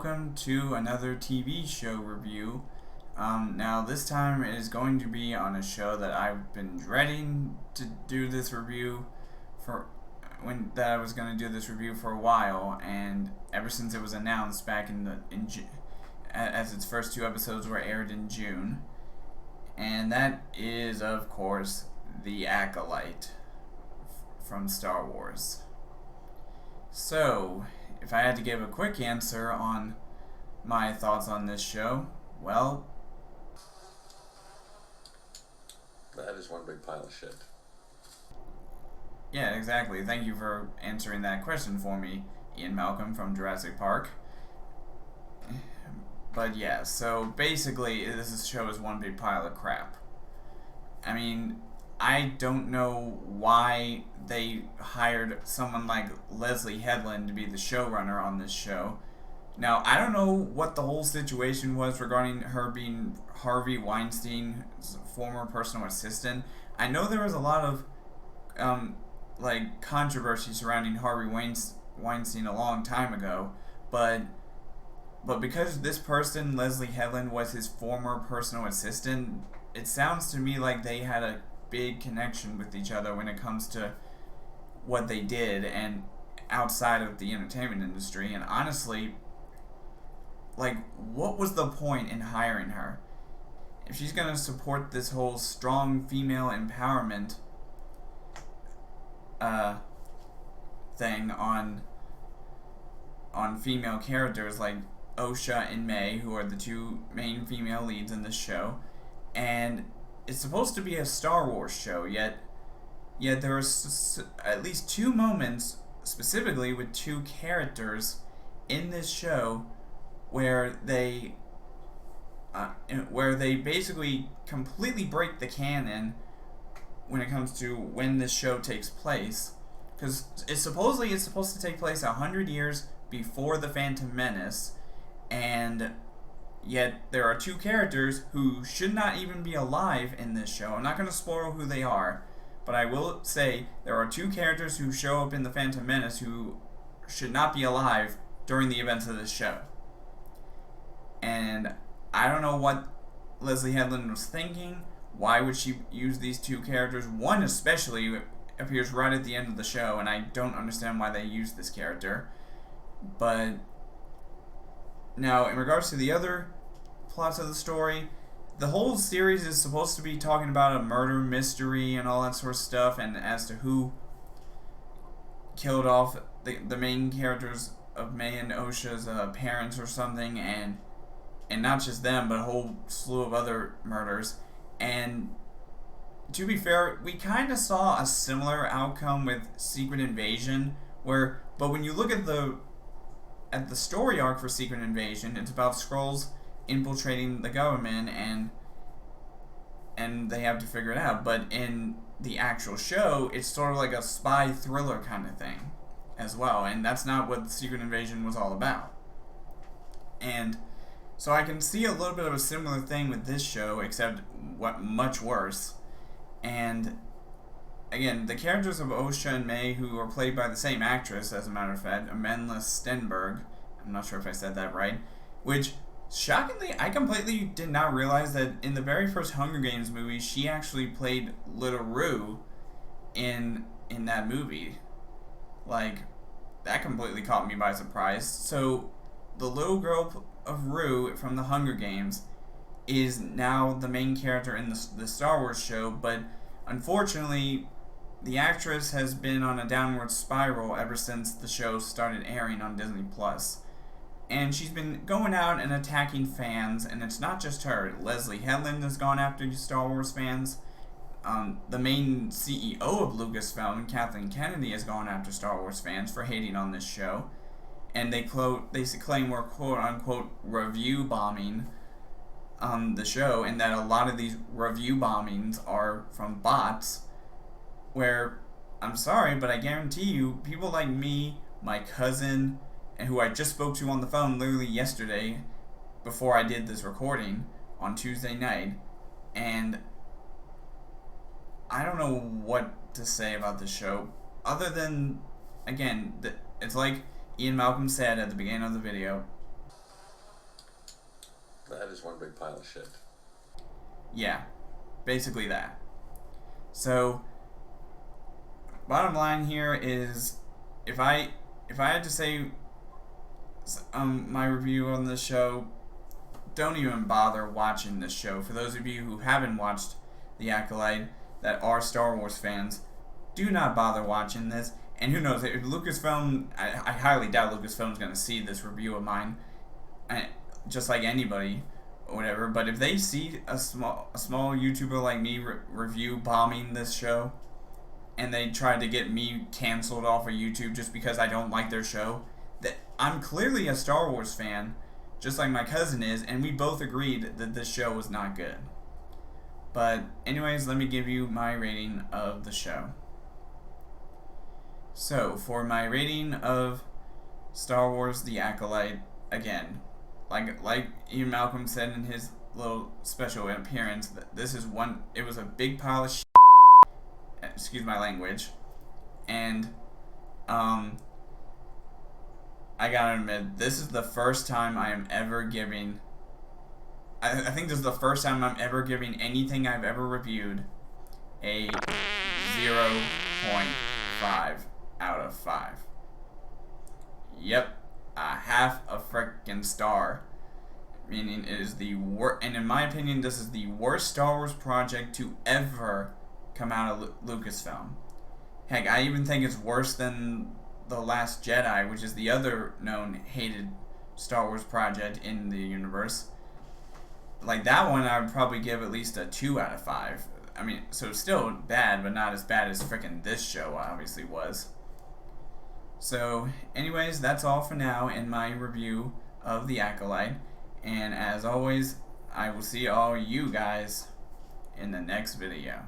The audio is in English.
welcome to another TV show review. Now this time it is going to be on a show that I've been dreading to do this review for I was going to do this review for a while, and ever since it was announced back as its first two episodes were aired in June, and that is of course The Acolyte from Star Wars. So, if I had to give a quick answer on my thoughts on this show, well, that is one big pile of shit. Yeah, exactly. Thank you for answering that question for me, Ian Malcolm from Jurassic Park. But yeah, so basically, this show is one big pile of crap. I mean, I don't know why they hired someone like Leslie Headland to be the showrunner on this show. Now, I don't know what the whole situation was regarding her being Harvey Weinstein's former personal assistant. I know there was a lot of controversy surrounding Harvey Weinstein a long time ago, but because this person, Leslie Headland, was his former personal assistant, it sounds to me like they had a big connection with each other when it comes to what they did and outside of the entertainment industry. And honestly, what was the point in hiring her? If she's going to support this whole strong female empowerment thing on female characters like Osha and May, who are the two main female leads in this show, and it's supposed to be a Star Wars show, yet there are at least two moments, specifically with two characters in this show, where they basically completely break the canon when it comes to when this show takes place, because it's supposed to take place 100 years before the Phantom Menace, and yet there are two characters who should not even be alive in this show. I'm not going to spoil who they are, but I will say there are two characters who show up in the Phantom Menace who should not be alive during the events of this show. And I don't know what Leslie Headland was thinking. Why would she use these two characters? One especially appears right at the end of the show, and I don't understand why they used this character. But now, in regards to the other plots of the story, the whole series is supposed to be talking about a murder mystery and all that sort of stuff, and as to who killed off the main characters of May and Osha's parents or something, and not just them, but a whole slew of other murders. And to be fair, we kind of saw a similar outcome with Secret Invasion, but when you look at the story arc for Secret Invasion, it's about Skrulls infiltrating the government, and they have to figure it out. But in the actual show, it's sort of like a spy thriller kind of thing as well, and that's not what Secret Invasion was all about. And so I can see a little bit of a similar thing with this show, except much worse. And again, the characters of Osha and May, who are played by the same actress, as a matter of fact, Amandla Stenberg, I'm not sure if I said that right, which, shockingly, I completely did not realize that in the very first Hunger Games movie, she actually played Little Rue in that movie. That completely caught me by surprise. So, the little girl of Rue from the Hunger Games is now the main character in the Star Wars show, but unfortunately, the actress has been on a downward spiral ever since the show started airing on Disney+. And she's been going out and attacking fans, and it's not just her. Leslie Headland has gone after Star Wars fans. The main CEO of Lucasfilm, Kathleen Kennedy, has gone after Star Wars fans for hating on this show. And they claim we're quote-unquote review bombing the show, and that a lot of these review bombings are from bots, where, I'm sorry, but I guarantee you, people like me, my cousin, and who I just spoke to on the phone literally yesterday before I did this recording on Tuesday night, and I don't know what to say about this show, other than, again, it's like Ian Malcolm said at the beginning of the video, That is one big pile of shit. Yeah, basically that. So, bottom line here is, if I had to say my review on this show, don't even bother watching this show. For those of you who haven't watched The Acolyte, that are Star Wars fans, do not bother watching this. And who knows, if Lucasfilm, I highly doubt Lucasfilm's going to see this review of mine, just like anybody or whatever. But if they see a small YouTuber like me review bombing this show, and they try to get me canceled off of YouTube just because I don't like their show, that I'm clearly a Star Wars fan, just like my cousin is, and we both agreed that this show was not good. But anyways, let me give you my rating of the show. So, for my rating of Star Wars The Acolyte, again, like Ian Malcolm said in his little special appearance, this is one, it was a big pile of shit, excuse my language, and, I gotta admit, this is the first time I am ever giving, I think this is the first time I'm ever giving anything I've ever reviewed a 0.5 out of 5. Yep, a half a frickin' star. Meaning it is the worst, and in my opinion, this is the worst Star Wars project to ever come out of Lucasfilm. Heck, I even think it's worse than The Last Jedi, which is the other known hated Star Wars project in the universe. Like, that one I would probably give at least a 2 out of 5. I mean, so still bad, but not as bad as frickin' this show obviously was. So, anyways, that's all for now in my review of The Acolyte. And as always, I will see all you guys in the next video.